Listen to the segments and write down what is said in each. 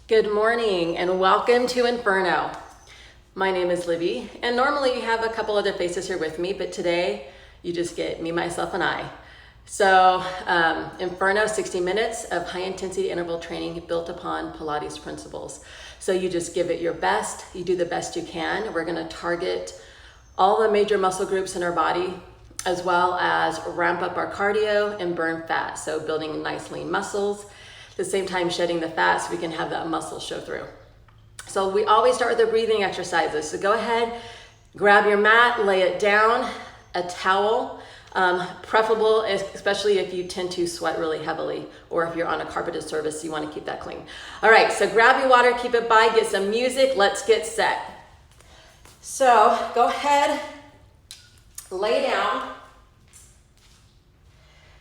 Good morning and welcome to Inferno. My name is Libby, and normally you have a couple other faces here with me, but today you just get me, myself, and I. So Inferno, 60 minutes of high intensity interval training built upon Pilates principles. So you just give it your best, you do the best you can. We're gonna target all the major muscle groups in our body, as well as ramp up our cardio and burn fat. So building nice lean muscles, at the same time shedding the fat so we can have that muscle show through. So we always start with the breathing exercises. So go ahead, grab your mat, lay it down, a towel, preferable, especially if you tend to sweat really heavily, or if you're on a carpeted surface, you want to keep that clean. All right, so grab your water, keep it by, get some music, let's get set. So go ahead, lay down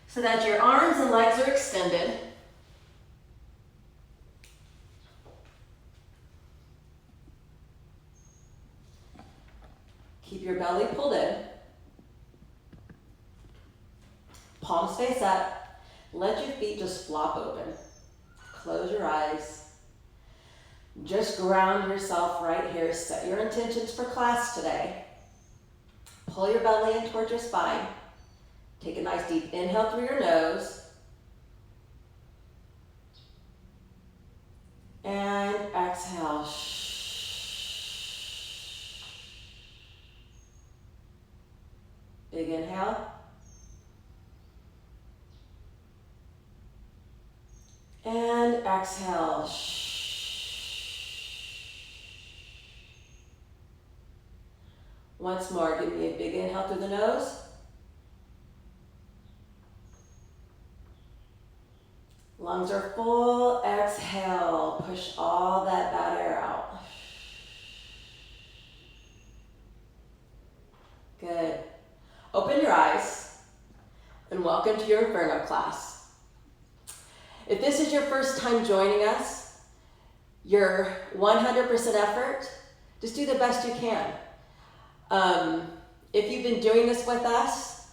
so that your arms and legs are extended. Keep your belly pulled in. Palms face up. Let your feet just flop open. Close your eyes. Just ground yourself right here. Set your intentions for class today. Pull your belly in towards your spine. Take a nice deep inhale through your nose. And exhale. Big inhale. And exhale. Once more, give me a big inhale through the nose. Lungs are full. Exhale. Push all that bad air out. Good. Open your eyes and welcome to your Inferno class. If this is your first time joining us, your 100% effort, just do the best you can. If you've been doing this with us,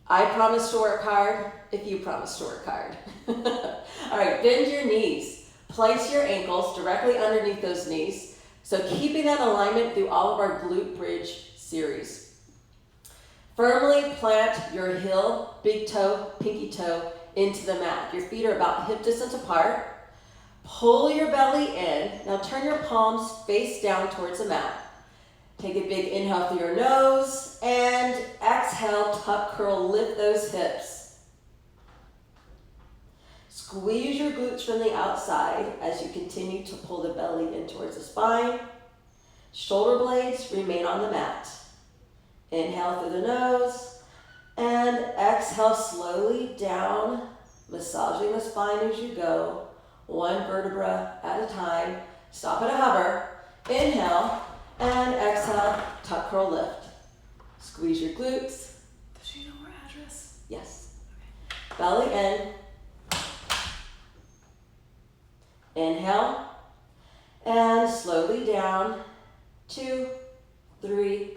I promise to work hard if you promise to work hard. All right, bend your knees. Place your ankles directly underneath those knees. So keeping that alignment through all of our Glute Bridge series. Firmly plant your heel, big toe, pinky toe into the mat. Your feet are about hip distance apart. Pull your belly in. Now turn your palms face down towards the mat. Take a big inhale through your nose and exhale, tuck, curl, lift those hips. Squeeze your glutes from the outside as you continue to pull the belly in towards the spine. Shoulder blades remain on the mat. Inhale through the nose and exhale slowly down, massaging the spine as you go, one vertebra at a time. Stop at a hover. Inhale and exhale, tuck, curl, lift. Squeeze your glutes. Does she know our address? Yes. Okay. Belly in. Inhale and slowly down. 2, 3,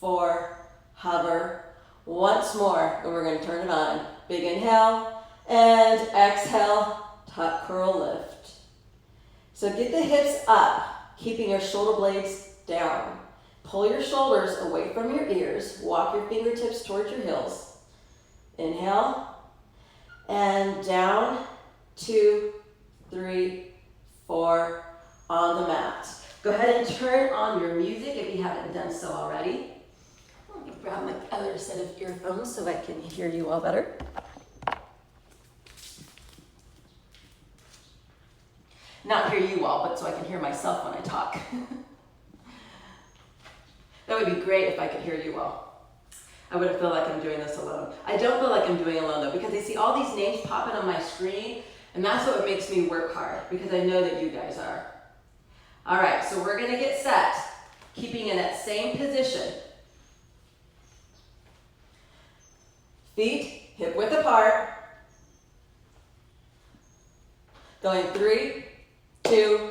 4, hover. Once more, and we're going to turn it on. Big inhale and exhale, tuck, curl, lift. So get the hips up, keeping your shoulder blades down. Pull your shoulders away from your ears. Walk your fingertips towards your heels. Inhale and down. 2, 3, 4 on the mat. Go ahead and turn on your music if you haven't done so already. Let me grab my other set of earphones so I can hear you all better. Not hear you all, but so I can hear myself when I talk. That would be great if I could hear you all. I wouldn't feel like I'm doing this alone. I don't feel like I'm doing it alone though, because I see all these names popping on my screen, and that's what makes me work hard, because I know that you guys are. All right, so we're gonna get set, keeping in that same position. Feet hip width apart. Going 3, 2,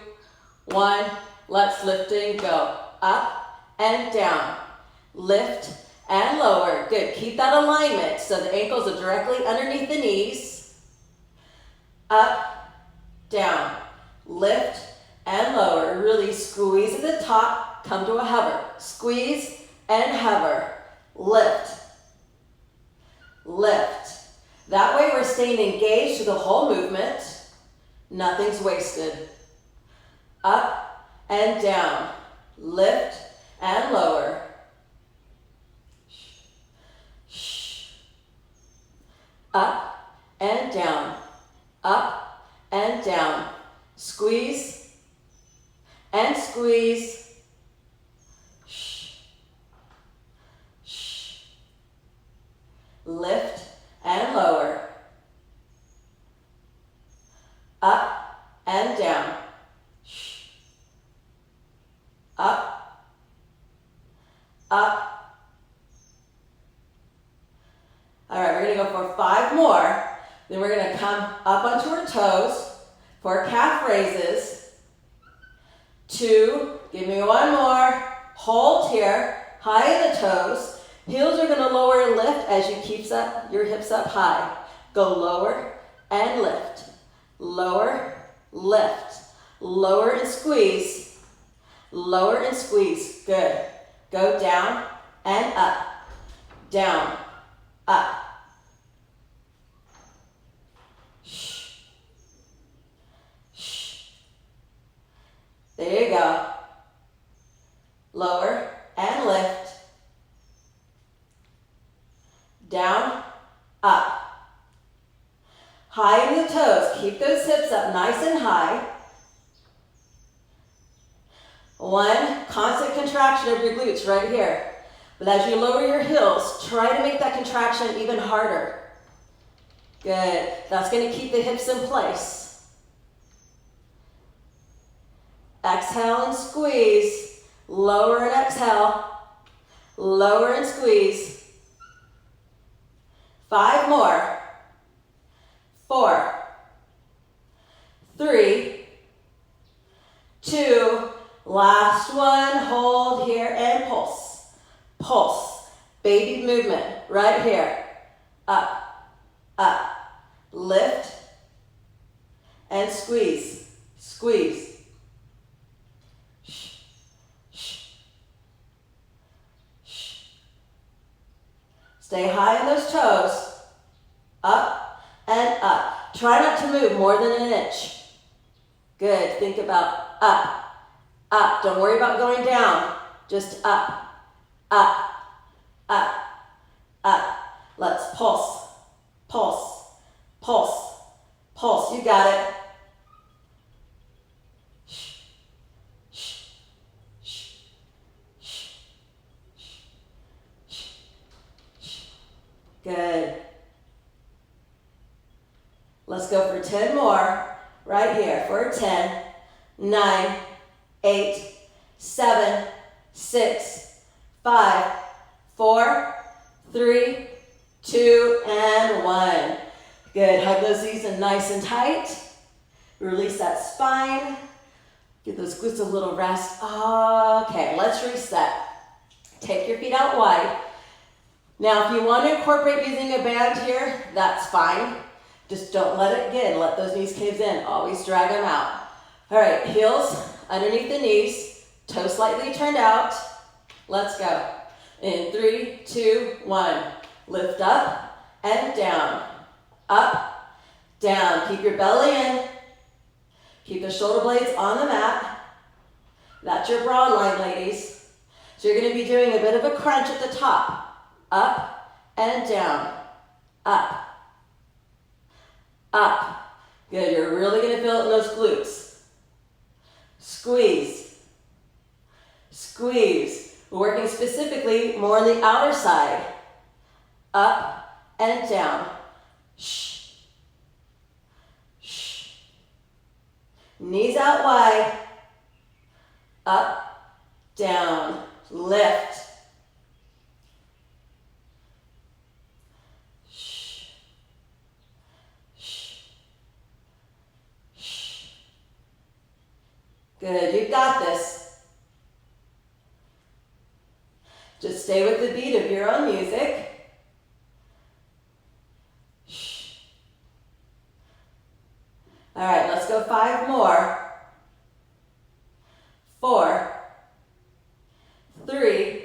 1. Let's lifting, go. Up and down. Lift and lower. Good, keep that alignment so the ankles are directly underneath the knees. Up, down. Lift and lower. Really squeeze at the top, come to a hover. Squeeze and hover. Lift. Lift. That way we're staying engaged to the whole movement. Nothing's wasted. Up and down. Lift and lower. Up and down. Up and down. Squeeze and squeeze. Lift and lower. Up and down. Up. Up. All right, we're gonna go for 5 more. Then we're gonna come up onto our toes for calf raises. 2, give me 1 more. Hold here, high in the toes. Heels are gonna lower and lift as you keep your hips up high. Go lower and lift. Lower, lift. Lower and squeeze. Lower and squeeze. Good. Go down and up. Down, up. Shh. Shh. There you go. Lower and lift. Down, up. High in the toes. Keep those hips up nice and high. 1 constant contraction of your glutes right here. But as you lower your heels, try to make that contraction even harder. Good. That's going to keep the hips in place. Exhale and squeeze. Lower and exhale. Lower and squeeze. 5 more. 4, 3, 2, last one. Hold here and pulse. Pulse. Baby movement right here. Up, up. Lift and squeeze. Squeeze. Shh, shh, shh. Stay high in those toes. Up and up. Try not to move more than an inch. Good. Think about up, up. Don't worry about going down. Just up, up, up, up. Let's pulse, pulse, pulse, pulse. You got it. Shh, shh, shh, shh, shh, shh. Good. Let's go for 10 more, right here, for 10, 9, 8, 7, 6, 5, 4, 3, 2, and 1. Good, hug those knees in nice and tight. Release that spine. Give those glutes a little rest. Okay, let's reset. Take your feet out wide. Now, if you want to incorporate using a band here, that's fine. Just don't let it get in. Let those knees cave in. Always drag them out. All right, heels underneath the knees. Toes slightly turned out. Let's go. In 3, 2, 1. Lift up and down. Up, down. Keep your belly in. Keep the shoulder blades on the mat. That's your broad line, ladies. So you're going to be doing a bit of a crunch at the top. Up and down. Up. Up. Good. You're really going to feel it in those glutes. Squeeze. Squeeze. We're working specifically more on the outer side. Up and down. Shh. Shh. Knees out wide. Up, down, lift. Shh. Shh. Shh. Good, you've got this. Just stay with the beat of your own music. Shh. All right, let's go 5 more. 4, 3,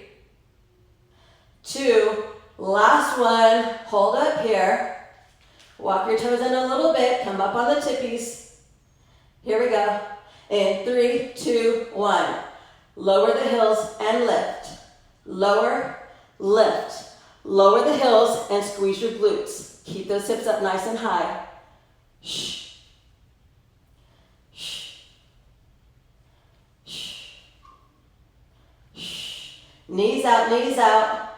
2, last one. Hold up here. Walk your toes in a little bit. Come up on the tippies. Here we go. In 3, 2, 1. Lower the heels and lift. Lower, lift. Lower the heels and squeeze your glutes. Keep those hips up nice and high. Shh. Shh. Shh. Shh. Knees out, knees out.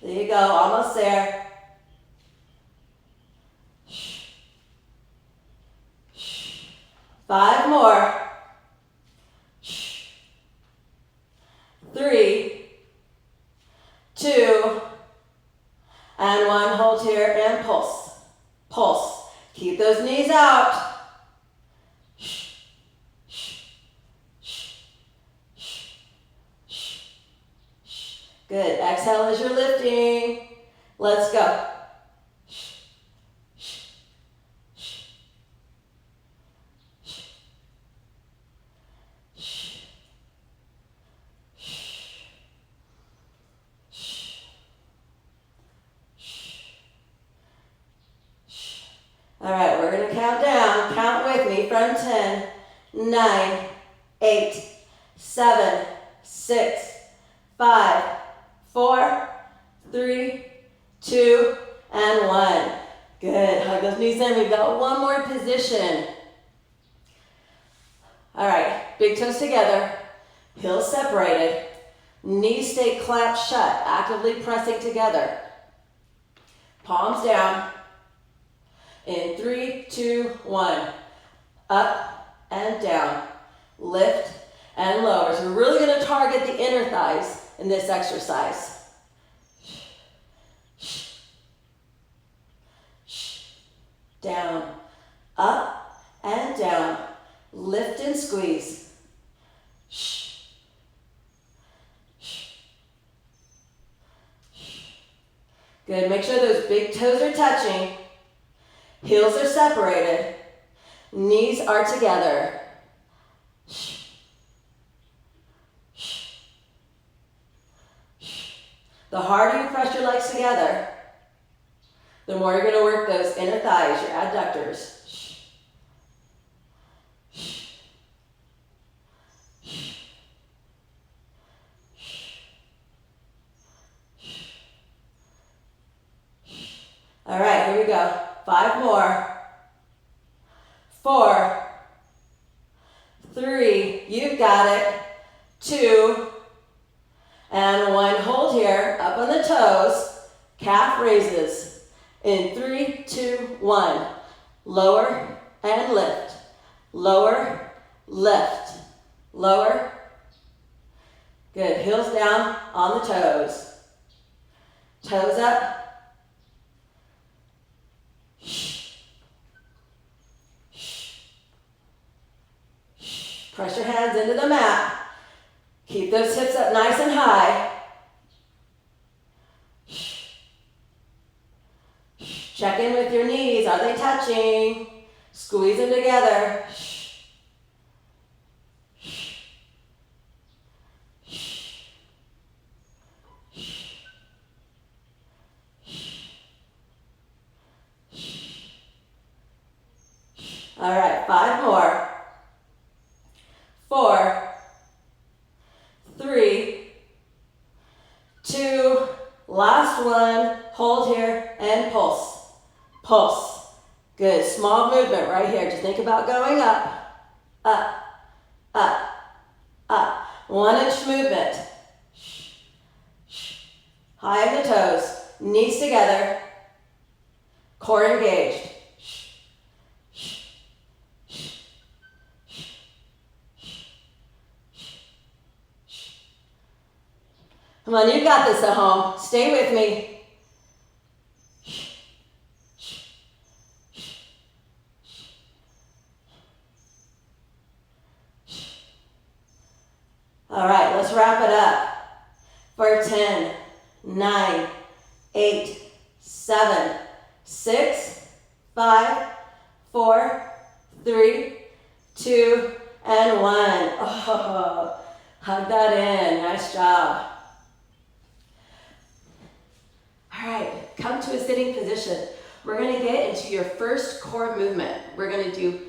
There you go, almost there. 5 more. 3, 2, and 1. Hold here and pulse. Pulse. Keep those knees out. Good. Exhale as you're lifting. Let's go. All right, we're going to count down. Count with me from 10, 9, 8, 7, 6, 5, 4, 3, 2, and 1. Good. Hug those knees in. We've got one more position. All right. Big toes together. Heels separated. Knees stay clamped shut. Actively pressing together. Palms down. In 3, 2, 1. Up and down. Lift and lower. So we're really going to target the inner thighs in this exercise. Down, up and down. Lift and squeeze. Good. Make sure those big toes are touching. Heels are separated. Knees are together. The harder you press your legs together, the more you're going to work those inner thighs, your adductors. All right, here we go. 5 more. 4, 3, you've got it. 2, and 1. Hold here, up on the toes. Calf raises. In 3, 2, 1. Lower and lift. Lower, lift. Lower. Good. Heels down on the toes. Toes up. Press your hands into the mat. Keep those hips up nice and high. Check in with your knees. Are they touching? Squeeze them together. All right, 5 more. 4, 3, 2, last one. Hold here and pulse. Pulse. Good. Small movement right here. Just think about going up, up, up, up. 1-inch movement. High on the toes. Knees together. Core engaged. Come on, you got this at home. Stay with me. wrap it up for 10, 9, 8, 7, 6, 5, 4, 3, 2, and 1. Oh, hug that in. Nice job. All right, come to a sitting position. We're going to get into your first core movement. We're going to do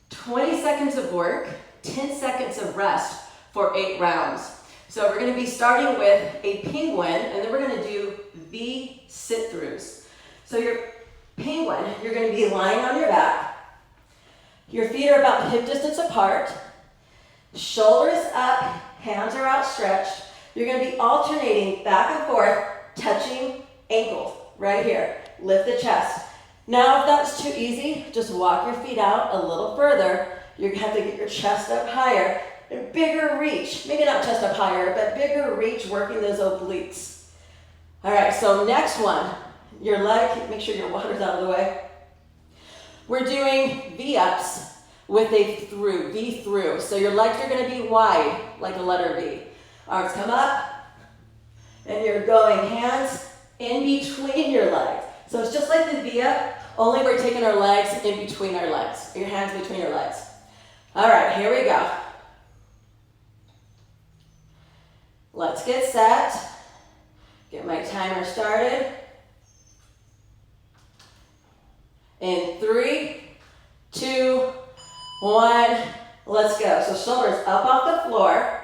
20 seconds of work, 10 seconds of rest for 8 rounds. So we're going to be starting with a penguin, and then we're going to do V sit-throughs. So your penguin, you're going to be lying on your back. Your feet are about hip distance apart. Shoulders up, hands are outstretched. You're going to be alternating back and forth, touching ankles right here. Lift the chest. Now, if that's too easy, just walk your feet out a little further. You're going to have to get your chest up higher and bigger reach. Maybe not chest up higher, but bigger reach, working those obliques. All right, so next one, your leg, make sure your water's out of the way. We're doing V-ups with a through, V through. So your legs are going to be wide, like a letter V. Arms come up, and you're going hands in between your legs. So it's just like the V-up, only we're taking our legs in between our legs, your hands between your legs. All right, here we go. Let's get set. Get my timer started. In 3, 2, 1, let's go. So shoulders up off the floor,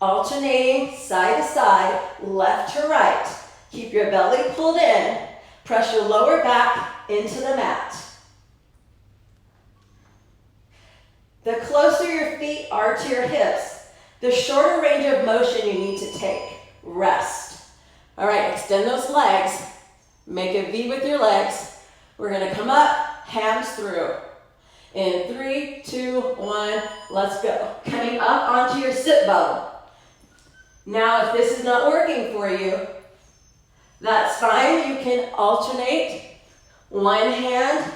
alternating side to side, left to right. Keep your belly pulled in. Press your lower back into the mat. The closer your feet are to your hips, the shorter range of motion you need to take. Rest. All right, extend those legs. Make a V with your legs. We're going to come up, hands through. In 3, 2, 1, let's go. Coming up onto your sit bone. Now, if this is not working for you, that's fine. You can alternate one hand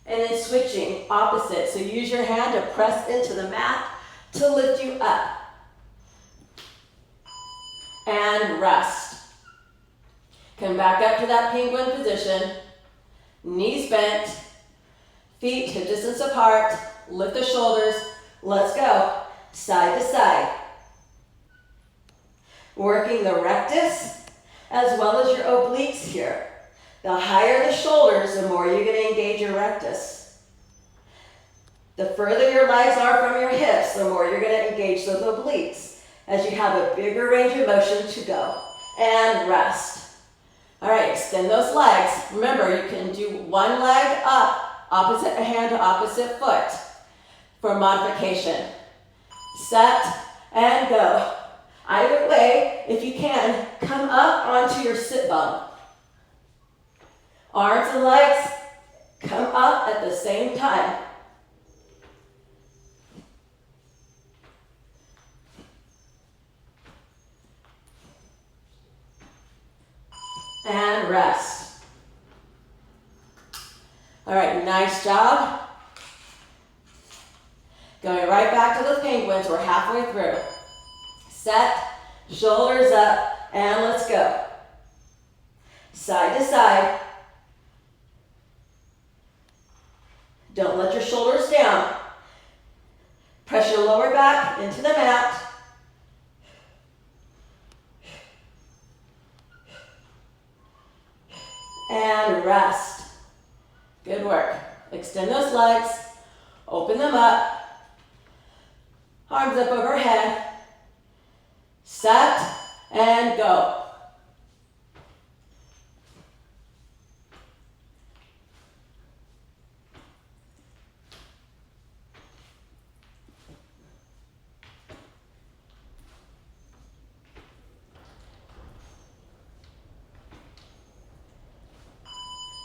and then switching opposite. So use your hand to press into the mat to lift you up. And rest. Come back up to that penguin position. Knees bent. Feet hip distance apart. Lift the shoulders. Let's go. Side to side. Working the rectus as well as your obliques here. The higher the shoulders, the more you're going to engage your rectus. The further your legs are from your hips, the more you're going to engage those obliques as you have a bigger range of motion to go. And rest. All right, extend those legs. Remember, you can do one leg up, opposite hand to opposite foot for modification. Set and go. Either way, if you can, come up onto your sit bone. Arms and legs come up at the same time. And rest. All right, nice job. Going right back to those penguins. We're halfway through. Set, shoulders up, and let's go. Side to side. Don't let your shoulders down. Press your lower back into the mat. And rest. Good work. Extend those legs. Open them up. Arms up overhead. Set and go.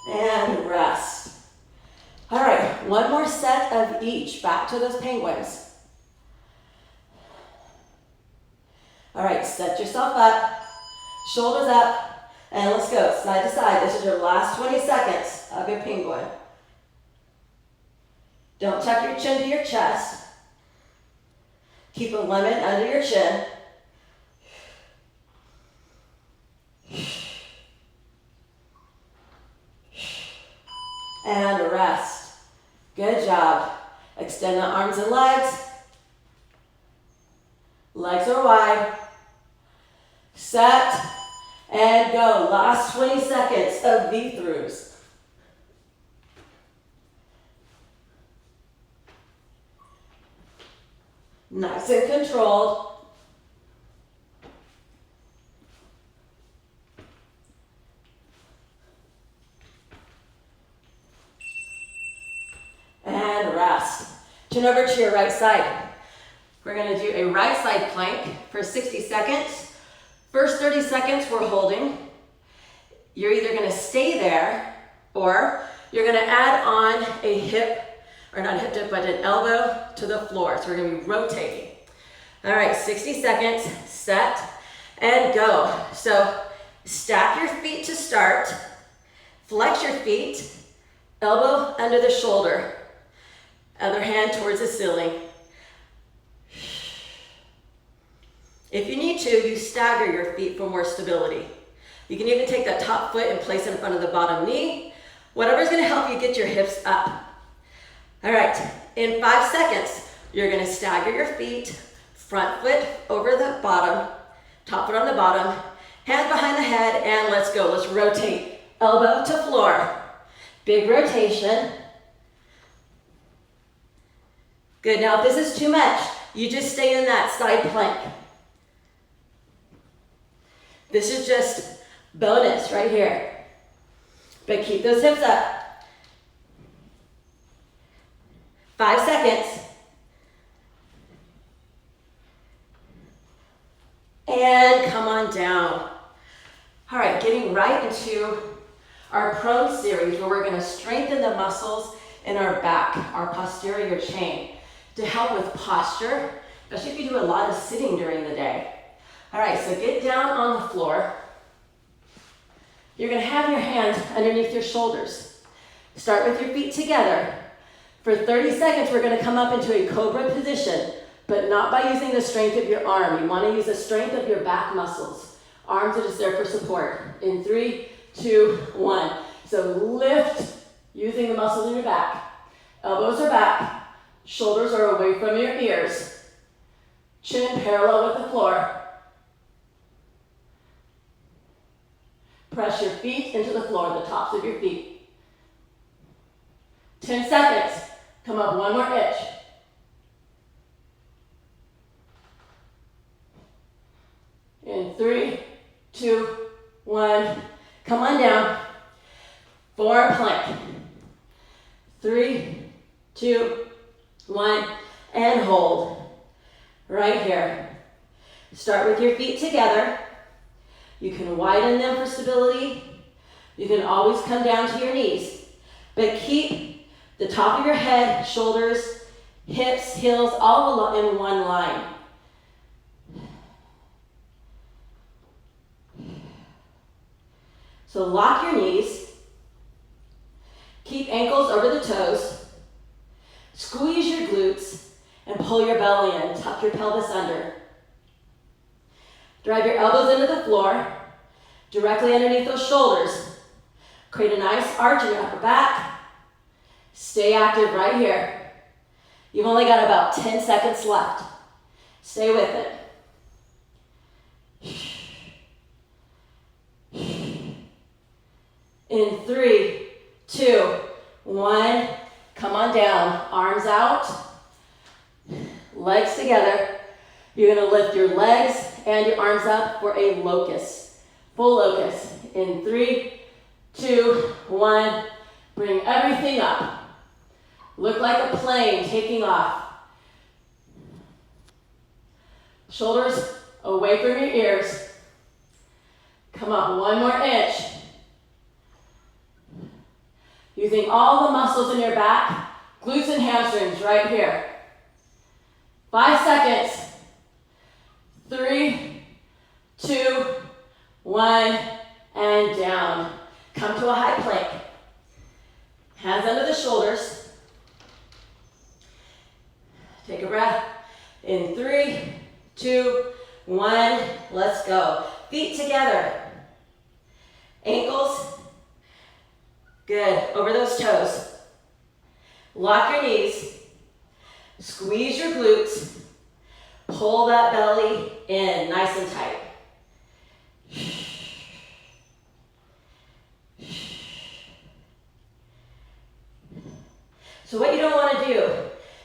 And rest. All right, one more set of each. Back to those penguins. All right, set yourself up, shoulders up, and let's go side to side. This is your last 20 seconds of your penguin. Don't tuck your chin to your chest. Keep a lemon under your chin. And rest. Good job. Extend the arms and legs. Legs are wide. Set and go. Last 20 seconds of V-throughs. Nice and controlled. And rest. Turn over to your right side. We're going to do a right side plank for 60 seconds. First 30 seconds we're holding. You're either going to stay there or you're going to add on a hip, or not a hip dip, but an elbow to the floor. So we're going to be rotating. All right, 60 seconds, set and go. So stack your feet to start, flex your feet, elbow under the shoulder, other hand towards the ceiling. If you need to, you stagger your feet for more stability. You can even take that top foot and place it in front of the bottom knee. Whatever's gonna help you get your hips up. All right, in 5 seconds, you're gonna stagger your feet, front foot over the bottom, top foot on the bottom, hands behind the head, and let's go. Let's rotate, elbow to floor. Big rotation. Good, now if this is too much, you just stay in that side plank. This is just bonus right here. But keep those hips up. 5 seconds. And come on down. All right, getting right into our prone series where we're gonna strengthen the muscles in our back, our posterior chain, to help with posture, especially if you do a lot of sitting during the day. All right, so get down on the floor. You're gonna have your hands underneath your shoulders. Start with your feet together. For 30 seconds, we're gonna come up into a Cobra position, but not by using the strength of your arm. You wanna use the strength of your back muscles. Arms are just there for support. In 3, 2, 1. So lift using the muscles in your back. Elbows are back. Shoulders are away from your ears. Chin parallel with the floor. Press your feet into the floor, the tops of your feet. 10 seconds. Come up one more inch. In 3, 2, 1. Come on down. Forward plank. 3, 2, 1. And hold. Right here. Start with your feet together. You can widen them for stability. You can always come down to your knees. But keep the top of your head, shoulders, hips, heels, all in one line. So lock your knees. Keep ankles over the toes. Squeeze your glutes and pull your belly in. Tuck your pelvis under. Drive your elbows into the floor, directly underneath those shoulders. Create a nice arch in your upper back. Stay active right here. You've only got about 10 seconds left. Stay with it. In 3, 2, 1. Come on down. Arms out. Legs together. You're going to lift your legs and your arms up for a locust. Full locust. In 3, 2, 1. Bring everything up. Look like a plane taking off. Shoulders away from your ears. Come up one more inch. Using all the muscles in your back, glutes and hamstrings right here. 5 seconds. 3, 2, 1, and down. Come to a high plank. Hands under the shoulders. Take a breath. In 3, 2, 1, let's go. Feet together. Ankles. Good, over those toes. Lock your knees. Squeeze your glutes. Pull that belly in, nice and tight. So what you don't want to do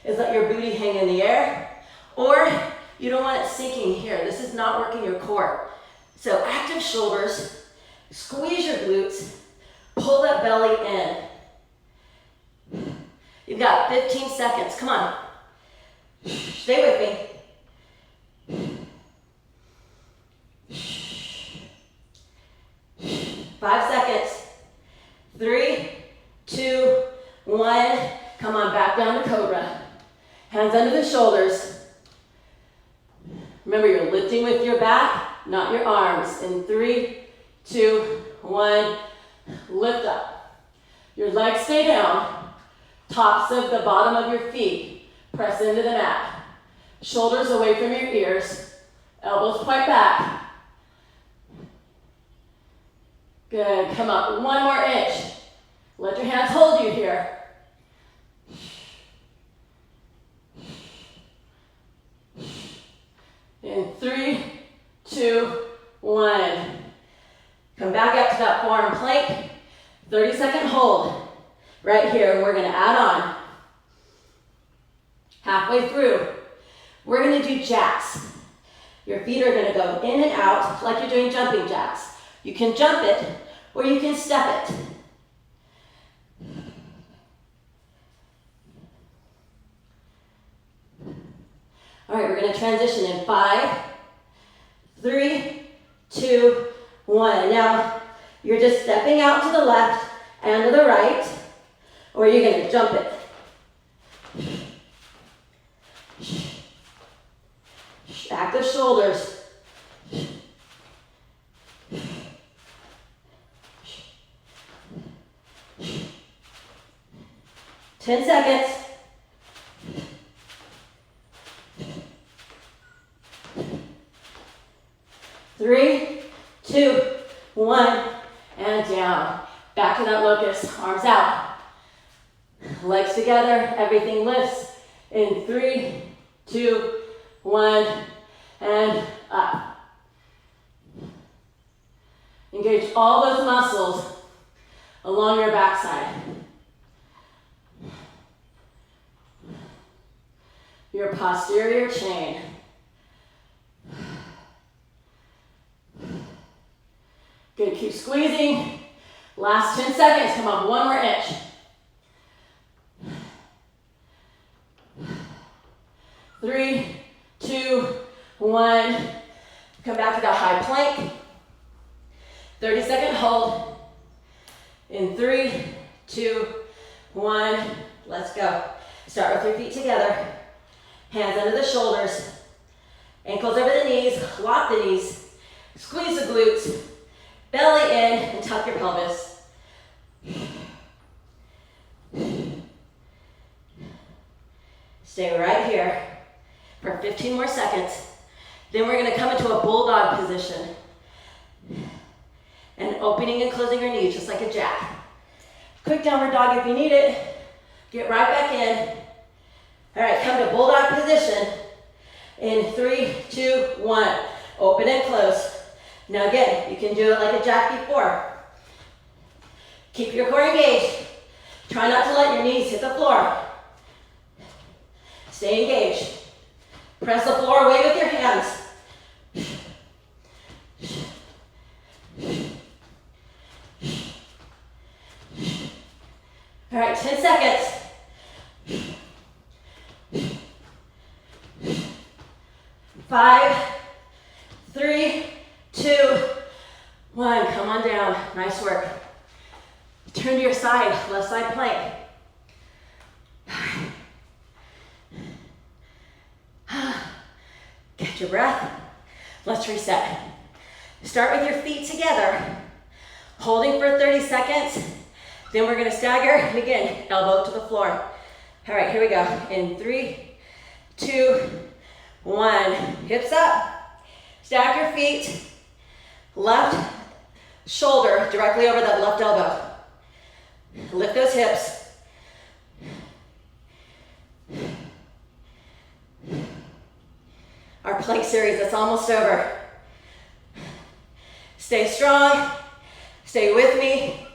is let your booty hang in the air, or you don't want it sinking here. This is not working your core. So active shoulders, squeeze your glutes, pull that belly in. You've got 15 seconds, come on. Stay with me. 5 seconds. 3, 2, 1. Come on, back down to Cobra. Hands under the shoulders. Remember, you're lifting with your back, not your arms. In 3, 2, 1, lift up. Your legs stay down. Tops of the bottom of your feet press into the mat. Shoulders away from your ears. Elbows point back. Good, come up 1 more inch. Let your hands hold you here. In 3, 2, 1. Come back up to that forearm plank. 30-second hold. Right here, and we're gonna add on. Halfway through, we're gonna do jacks. Your feet are gonna go in and out like you're doing jumping jacks. You can jump it, or you can step it. All right, we're gonna transition in 5, 3, 2, 1. Now, you're just stepping out to the left and to the right, or you're gonna jump it. Active shoulders. 10 seconds. 3, 2, 1, and down. Back to that locust, arms out. Legs together, everything lifts. In 3, 2, 1, and up. Engage all those muscles along your backside. Your posterior chain. Good, keep squeezing. Last 10 seconds, come on, 1 more inch. 3, 2, 1. Come back to that high plank. 30-second hold. In 3, 2, 1. Let's go. Start with your feet together. Hands under the shoulders. Ankles over the knees. Lock the knees. Squeeze the glutes. Belly in and tuck your pelvis. Stay right here for 15 more seconds. Then we're gonna come into a bulldog position. And opening and closing your knees just like a jack. Quick downward dog if you need it. Get right back in. All right, come to bulldog position. In 3, 2, 1. Open and close. Now again, you can do it like a jack before. Keep your core engaged. Try not to let your knees hit the floor. Stay engaged. Press the floor away with your hands. All right, 10 seconds. 5, 3, 2, 1. Come on down. Nice work. Turn to your side, left side plank. Get your breath. Let's reset. Start with your feet together, holding for 30 seconds. Then we're gonna stagger, and again, elbow to the floor. All right, here we go. In 3, 2, 1. Hips up. Stack your feet. Left shoulder directly over that left elbow. Lift those hips. Our plank series, that's almost over. Stay strong. Stay with me.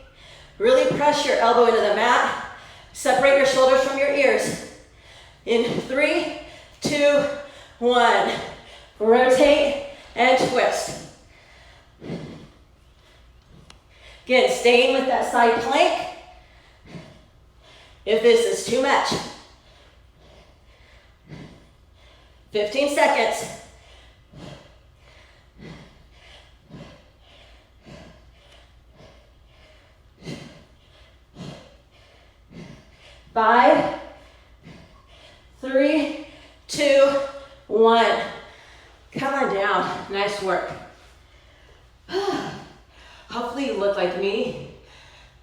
Really press your elbow into the mat. Separate your shoulders from your ears. In 3, 2, 1. Rotate and twist. Again, staying with that side plank. If this is too much. 15 seconds. Five, 3, 2, 1. Come on down. Nice work. Hopefully you look like me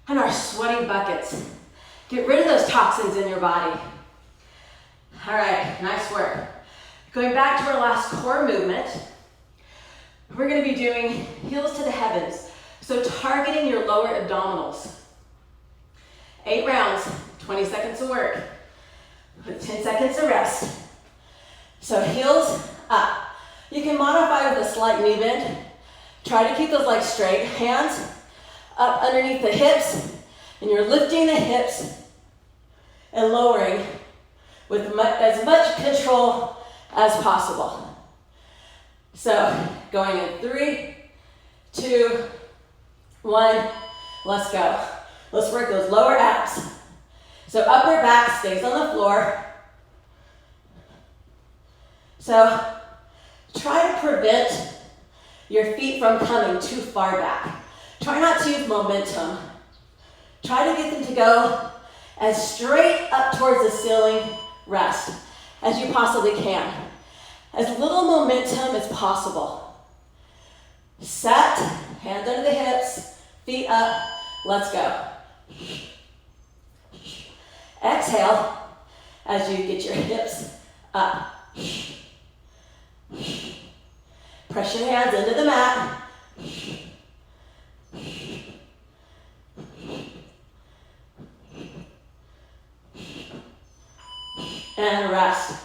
and our sweaty buckets. Get rid of those toxins in your body. All right, nice work. Going back to our last core movement, we're going to be doing heels to the heavens. So targeting your lower abdominals. 8 rounds, 20 seconds of work, with 10 seconds of rest. So heels up. You can modify with a slight knee bend. Try to keep those legs straight. Hands up underneath the hips, and you're lifting the hips and lowering with as much control as possible. So going in 3, 2, 1, let's go. Let's work those lower abs. So upper back stays on the floor. So try to prevent your feet from coming too far back. Try not to use momentum. Try to get them to go as straight up towards the ceiling rest as you possibly can. As little momentum as possible. Set, hands under the hips, feet up, let's go. Exhale as you get your hips up. Press your hands into the mat. And rest.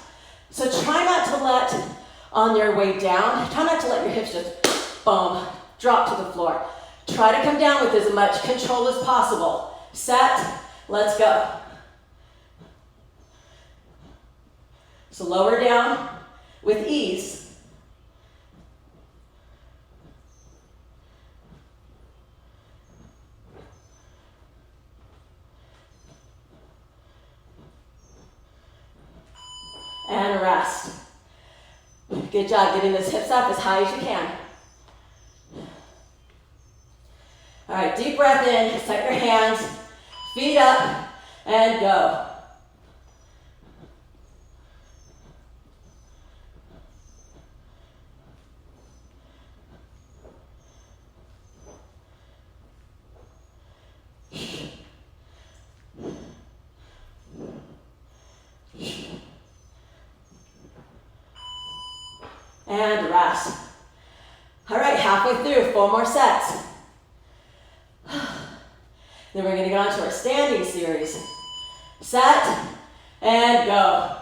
So try not to let, on your way down, try not to let your hips just, boom, drop to the floor. Try to come down with as much control as possible. Set, let's go. So lower down with ease. And rest. Good job getting those hips up as high as you can. All right, deep breath in, set your hands, feet up, and go. And rest. All right, halfway through, 4 more sets. Then we're gonna go on to our standing series. Set, and go.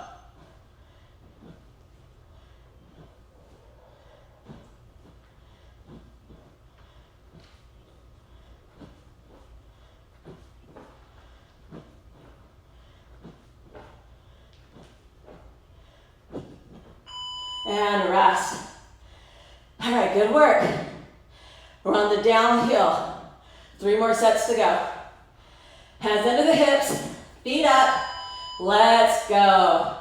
And rest. All right, good work. We're on the downhill. 3 more sets to go. Hands under the hips, feet up. Let's go.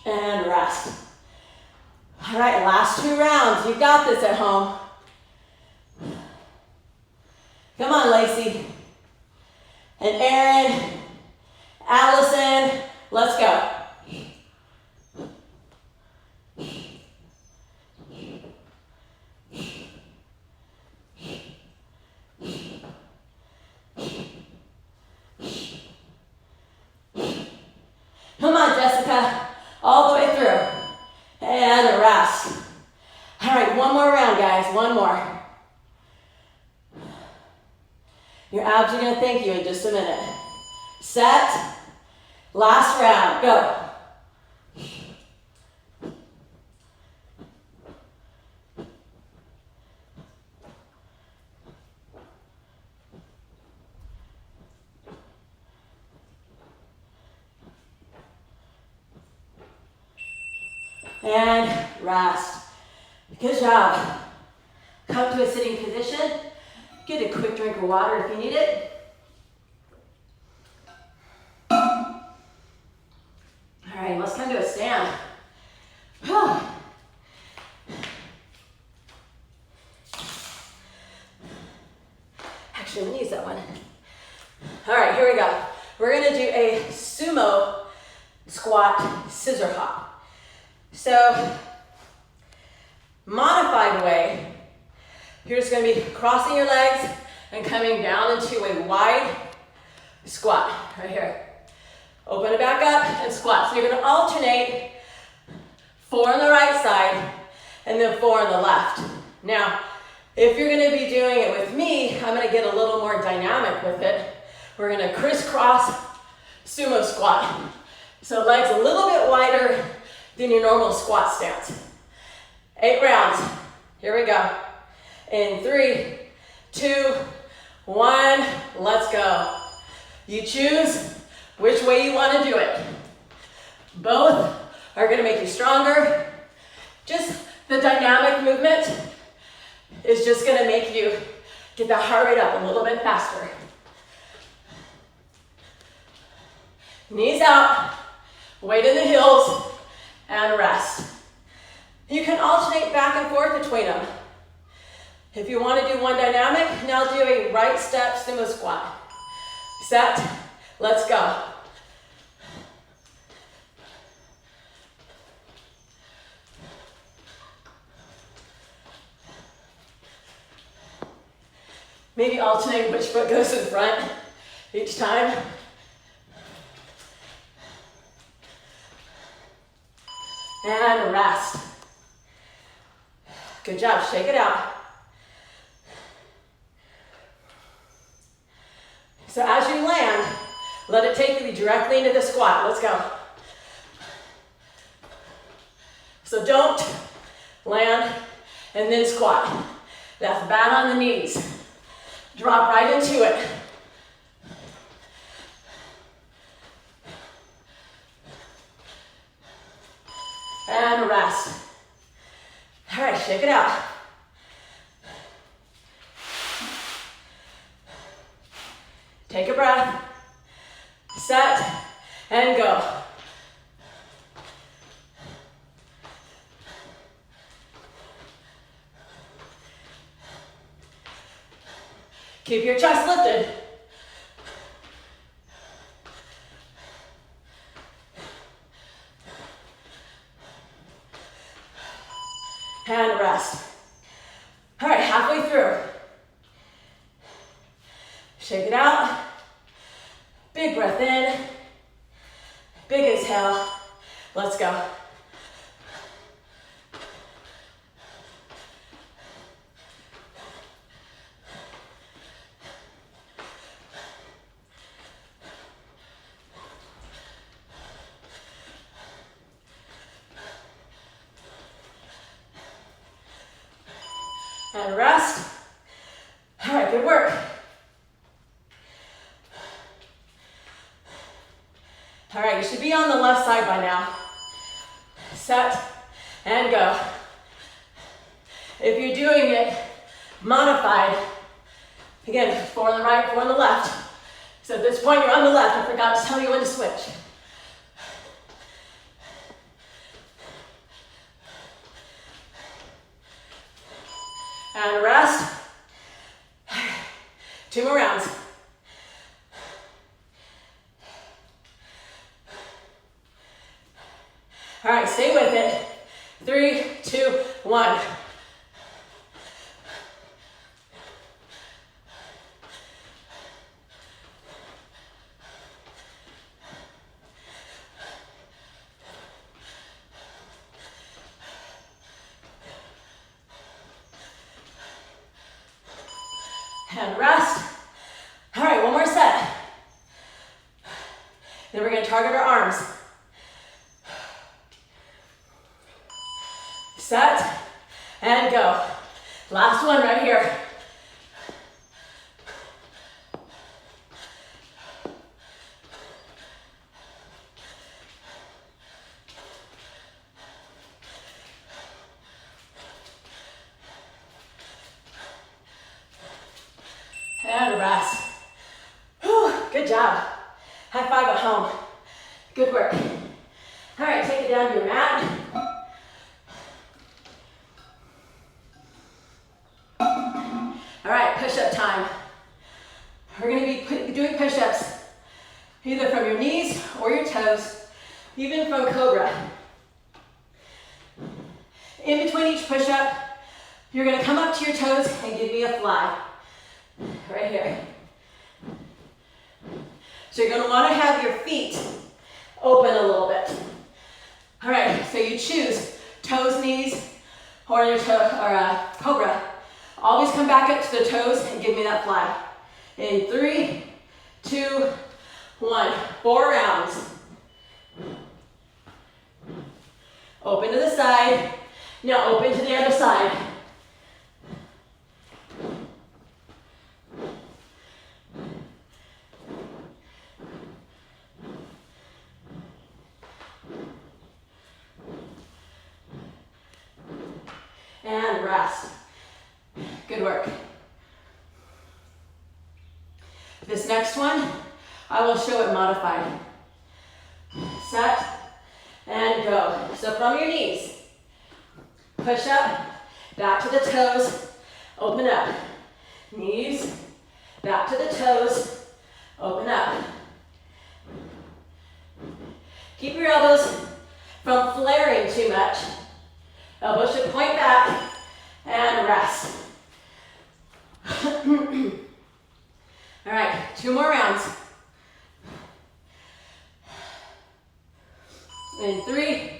And rest. All right, last 2 rounds. You got this at home. Come on, Lacey. And Aaron, Allison, Let's go. Come on, Jessica. All the way through. And rest. All right, one more round, guys. One more. Your abs are going to thank you in just a minute. Set. Last round. Go. And rest. Good job. Come to a sitting position. Get a quick drink of water if you need it. All right, let's come to a stand. Actually, I'm gonna use that one. All right, here we go. We're gonna do a sumo squat scissor hop. So, modified way, you're just gonna be crossing your legs and coming down into a wide squat, right here. Open it back up and squat. So you're gonna alternate 4 on the right side and then 4 on the left. Now, if you're gonna be doing it with me, I'm gonna get a little more dynamic with it. We're gonna crisscross sumo squat. So legs a little bit wider than your normal squat stance. 8 rounds. Here we go. In 3, 2, 1, let's go. You choose which way you want to do it. Both are going to make you stronger. Just the dynamic movement is just going to make you get that heart rate up a little bit faster. Knees out, weight in the heels, and rest. You can alternate back and forth between them. If you want to do one dynamic, now do a right step sumo squat. Set, let's go. Maybe alternate which foot goes in front each time. And rest. Good job, shake it out. So as you land, let it take you directly into the squat. Let's go. So don't land and then squat. That's bad on the knees. Drop right into it. And rest. All right, shake it out. Take a breath. Set and go. Keep your chest lifted. And rest. All right, halfway through. Shake it out. Big breath in. Big exhale. Let's go. And rest. All right, good work. All right, you should be on the left side by now. Set and go. If you're doing it modified, again, 4 on the right, 4 on the left. So at this point, you're on the left. I forgot to tell you when to switch. And rest. 2 more rounds. and rest. All right, one more set. Then we're gonna target our arms. Set and go. Last one right here. And rest. Whew, good job. High five at home. Good work. All right, take it down to your mat. All right, push-up time. We're gonna be doing push-ups either from your knees or your toes, even from Cobra. In between each push-up, you're gonna come up to your toes and give me a fly. Right here. So you're gonna wanna have your feet open a little bit. All right, so you choose toes, knees, or your Cobra. Always come back up to the toes and give me that fly. In 3, 2, 1. 4 rounds. Open to the side. Now open to the other side. And rest. Good work. This next one, I will show it modified. Set and go. So from your knees, push up, back to the toes, open up. Knees, back to the toes, open up. Keep your elbows from flaring too much. Elbows should point back and rest. All right, 2 more rounds. In 3,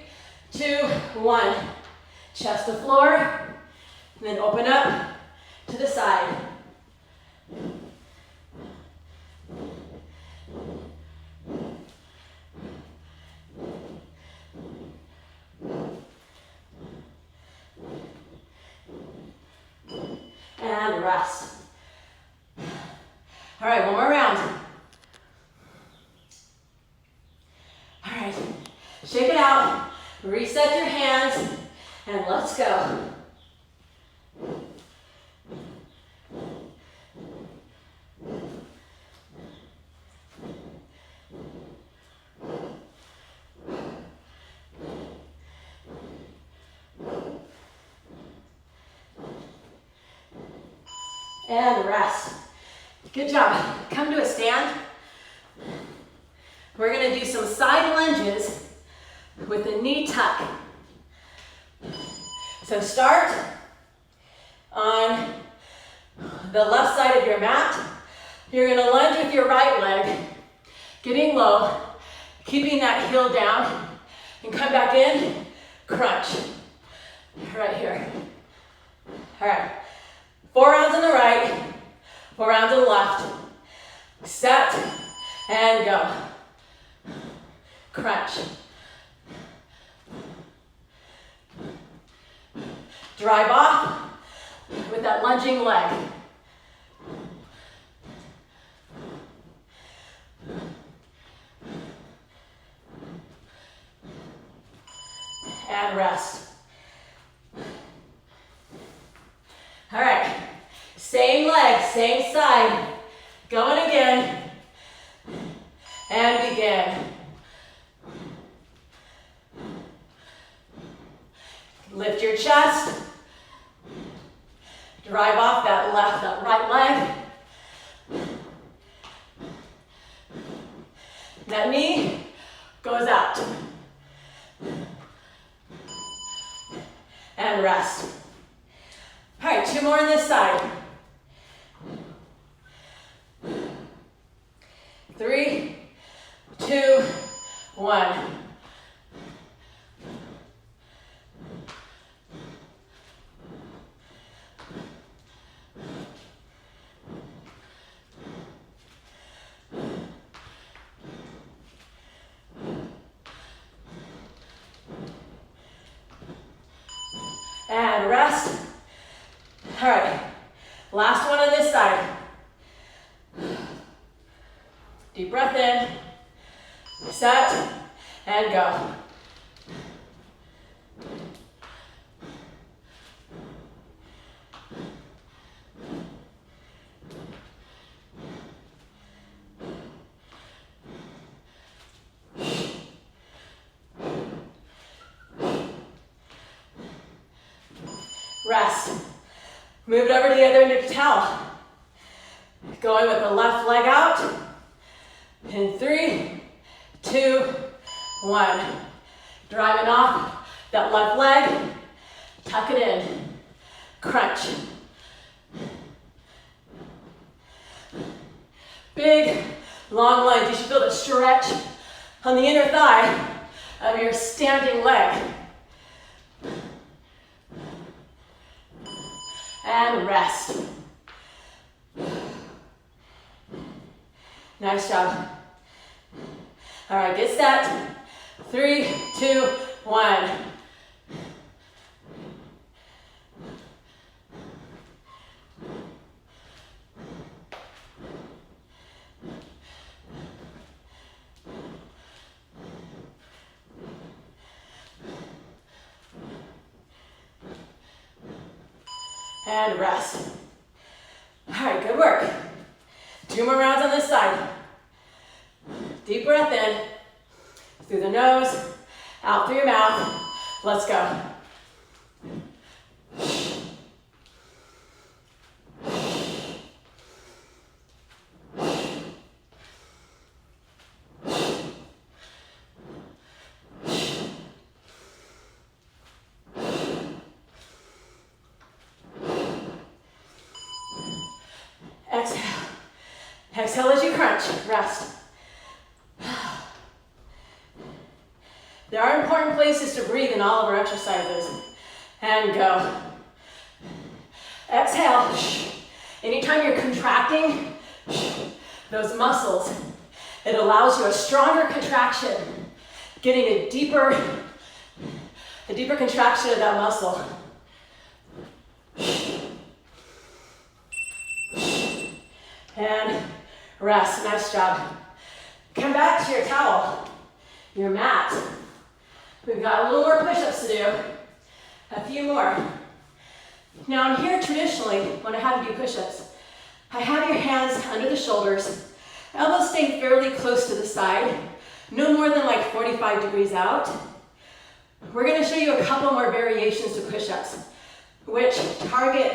2, 1. Chest to floor, and then open up to the side. And rest. All right, one more round. All right, shake it out, reset your hands, and let's go. And rest. Good job. Come to a stand. We're going to do some side lunges with a knee tuck. So start on the left side of your mat. You're going to lunge with your right leg, getting low, keeping that heel down, and come back in, crunch. Right here. All right. 4 rounds on the right, 4 rounds on the left. Set and go. Crunch. Drive off with that lunging leg. And rest. All right, same leg, same side. Going again. And begin. Lift your chest. Drive off that right leg. That knee goes out. And rest. All right, 2 more on this side. 3, 2, 1. And rest. All right, last one on this side. Deep breath in, set, and go. Rest. Move it over to the other end of the towel. Going with the left leg out. In 3, 2, 1. Driving off that left leg. Tuck it in. Crunch. Big, long lunge. You should feel the stretch on the inner thigh of your standing leg. And rest. Nice job. All right, get set. 3, 2, 1. And rest. All right, good work. 2 more rounds on this side. Deep breath in, through the nose, out through your mouth. Let's go. Exhale. Exhale as you crunch. Rest. There are important places to breathe in all of our exercises. And go. Exhale. Anytime you're contracting those muscles, it allows you a stronger contraction, getting a deeper contraction of that muscle. And rest. Nice job. Come back to your towel, your mat. We've got a little more push-ups to do. A few more. Now I'm here traditionally when I have you do push-ups. I have your hands under the shoulders. Elbows stay fairly close to the side. No more than like 45 degrees out. We're going to show you a couple more variations to push-ups, which target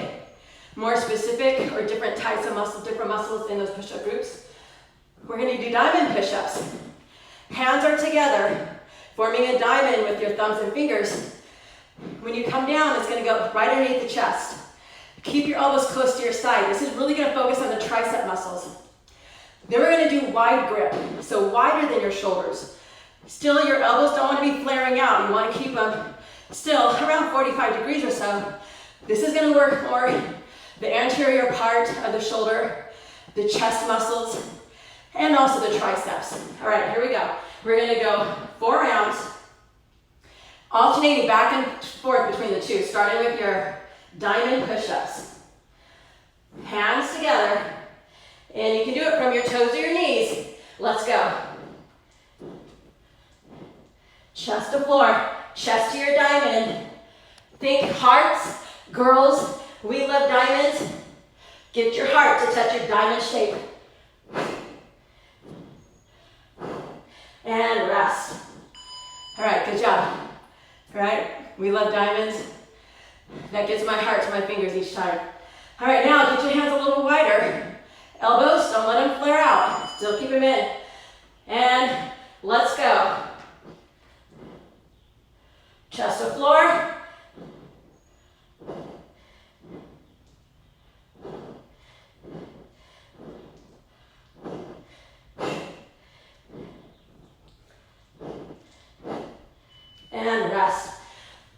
more specific or different types of muscles, different muscles in those push-up groups. We're going to do diamond push-ups. Hands are together, forming a diamond with your thumbs and fingers. When you come down, it's going to go right underneath the chest. Keep your elbows close to your side. This is really going to focus on the tricep muscles. Then we're going to do wide grip, so wider than your shoulders. Still, your elbows don't want to be flaring out. You want to keep them still around 45 degrees or so. This is going to work more the anterior part of the shoulder, the chest muscles, and also the triceps. All right, here we go. We're going to go 4 rounds, alternating back and forth between the two, starting with your diamond push-ups. Hands together, and you can do it from your toes to your knees. Let's go. Chest to floor, chest to your diamond. Think hearts, girls, we love diamonds. Get your heart to touch your diamond shape. And rest. All right, good job. All right, we love diamonds. That gets my heart to my fingers each time. All right, now get your hands a little wider. Elbows, don't let them flare out. Still keep them in. And let's go. Chest to floor. And rest.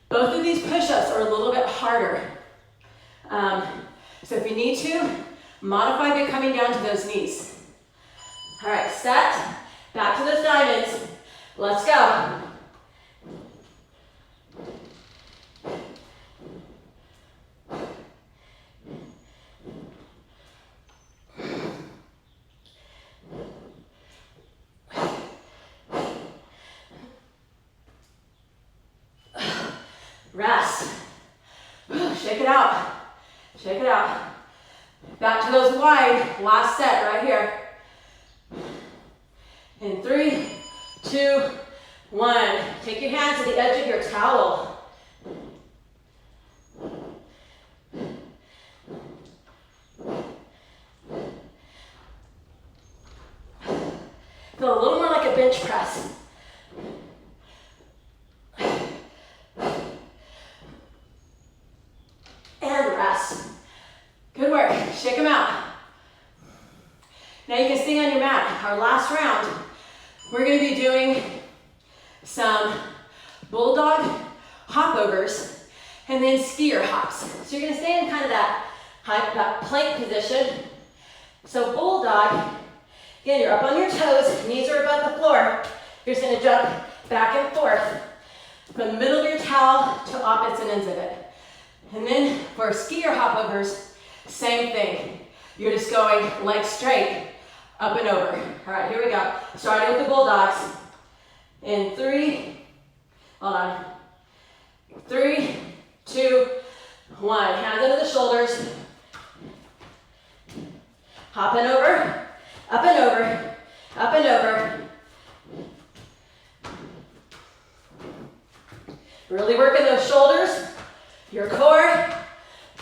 Both of these push-ups are a little bit harder. So if you need to, modify by coming down to those knees. All right, set. Back to those diamonds. Let's go. Shake it out. Shake it out. Back to those wide. Last set right here. In 3, 2, 1. Take your hands to the edge of your towel. Feel a little more like a bench press. And rest. Good work. Shake them out. Now you can stay on your mat. Our last round, we're going to be doing some bulldog hopovers and then skier hops. So you're going to stay in kind of that plank position. So bulldog, again, you're up on your toes, knees are above the floor. You're just going to jump back and forth from the middle of your towel to opposite ends of it. And then for skier hopovers, same thing. You're just going legs straight, up and over. All right, here we go. Starting with the bulldogs. In 3, hold on. 3, 2, 1. Hands under the shoulders. Hopping over, up and over, up and over. Really working those shoulders, your core,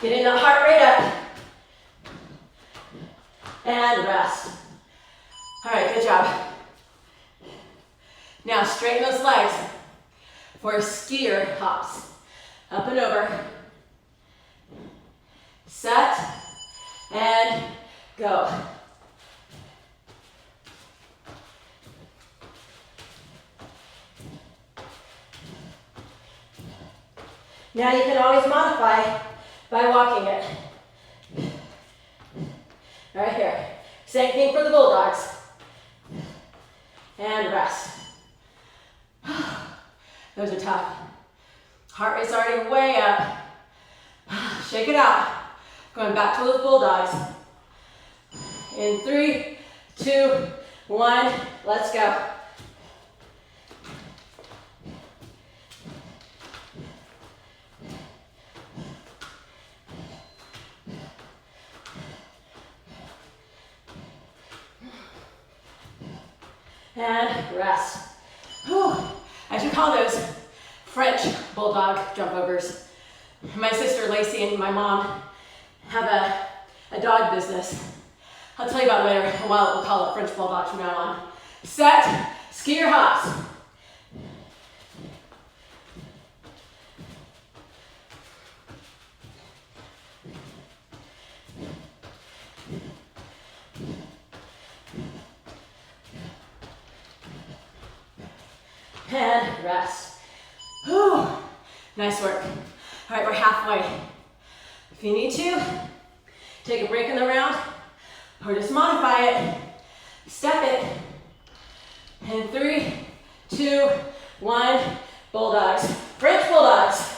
getting the heart rate up. And rest. All right, good job. Now straighten those legs for skier hops. Up and over. Set and go. Now you can always modify by walking it. Right here. Same thing for the bulldogs. And rest. Those are tough. Heart rate's already way up. Shake it out. Going back to those bulldogs. In 3, 2, 1, let's go. And rest. Whew. I should call those French bulldog jump overs. My sister Lacey and my mom have a dog business. I'll tell you about it later. We'll call it French bulldogs from now on. Set, skier hops. And rest. Whew. Nice work. All right, we're halfway. If you need to, take a break in the round or just modify it. Step it. In 3, 2, 1, bulldogs. French bulldogs.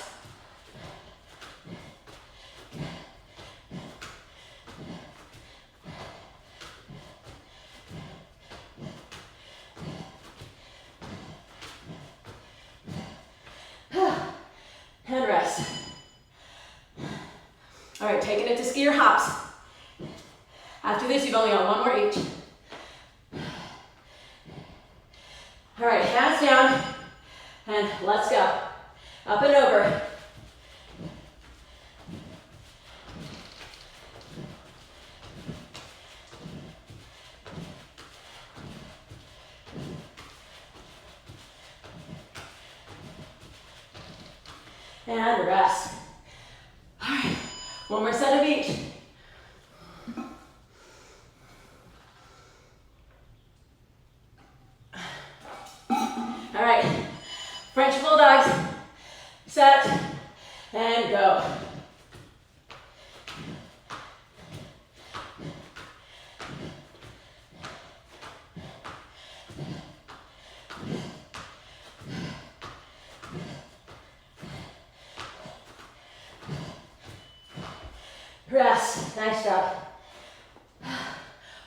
And rest. All right, taking it to skier hops. After this, you've only got one more each. All right, hands down, and let's go. Up and over. And rest. All right, one more set of each. All right, French bulldogs, set, and go. Rest, nice job.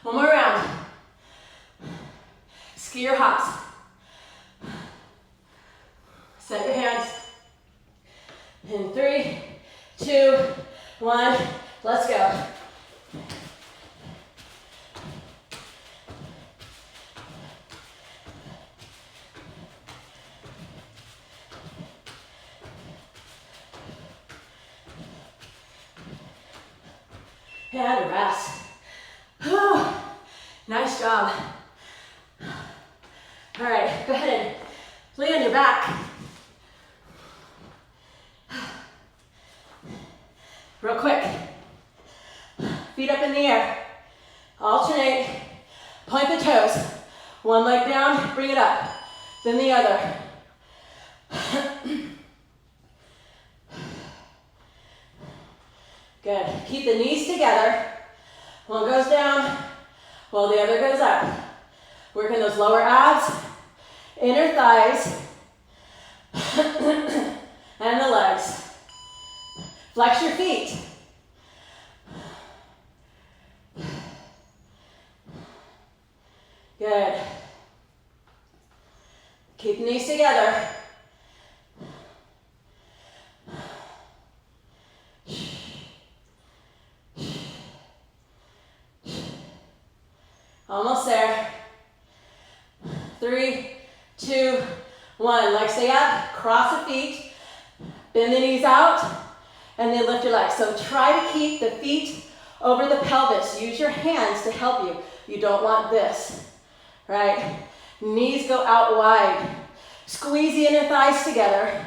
One more round. Skier hops. Set your hands. In 3, 2, 1, let's go. And rest. Whew. Nice job. All right, go ahead and lay on your back. Real quick. Feet up in the air. Alternate. Point the toes. One leg down, bring it up. Then the other. Good. Keep the knees together. One goes down while the other goes up. Working those lower abs, inner thighs, and the legs. Flex your feet. Good. Keep the knees together. Almost there. 3, 2, 1. Legs stay up, cross the feet, bend the knees out, and then lift your legs. So try to keep the feet over the pelvis. Use your hands to help you. You don't want this, right? Knees go out wide. Squeeze the inner thighs together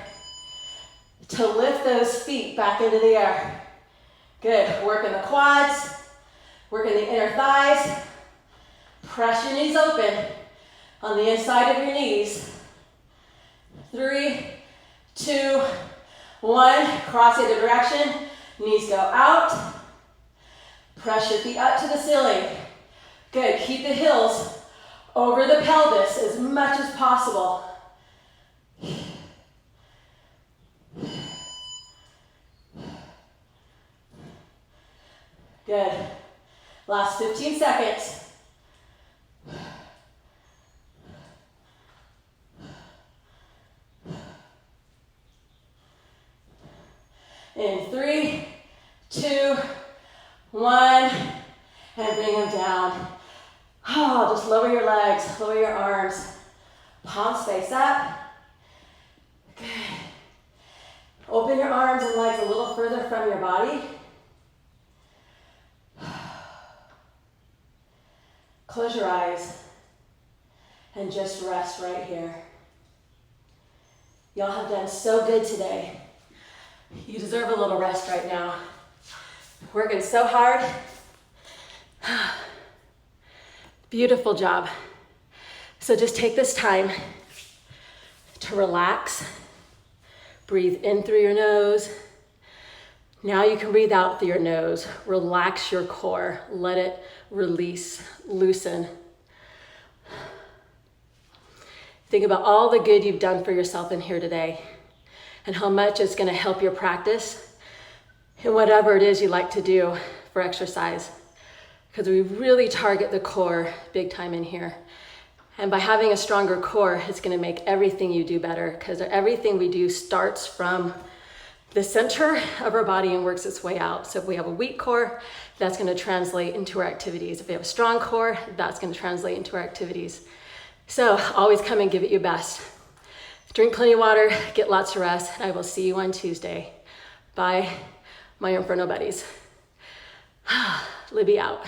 to lift those feet back into the air. Good. Working the quads, working the inner thighs. Press your knees open on the inside of your knees. 3, 2, 1. Cross either direction. Knees go out. Press your feet up to the ceiling. Good. Keep the heels over the pelvis as much as possible. Good. Last 15 seconds. In 3, 2, 1, and bring them down. Oh, just lower your legs, lower your arms. Palms face up. Good. Open your arms and legs a little further from your body. Close your eyes and just rest right here. Y'all have done so good today. You deserve a little rest right now. Working so hard. Beautiful job. So just take this time to relax. Breathe in through your nose. Now you can breathe out through your nose. Relax your core. Let it release, loosen. Think about all the good you've done for yourself in here today and how much it's going to help your practice and whatever it is you like to do for exercise. Because we really target the core big time in here. And by having a stronger core, it's going to make everything you do better, because everything we do starts from the center of our body and works its way out. So if we have a weak core, that's going to translate into our activities. If we have a strong core, that's going to translate into our activities. So always come and give it your best. Drink plenty of water, get lots of rest, and I will see you on Tuesday. Bye, my Inferno buddies. Libby out.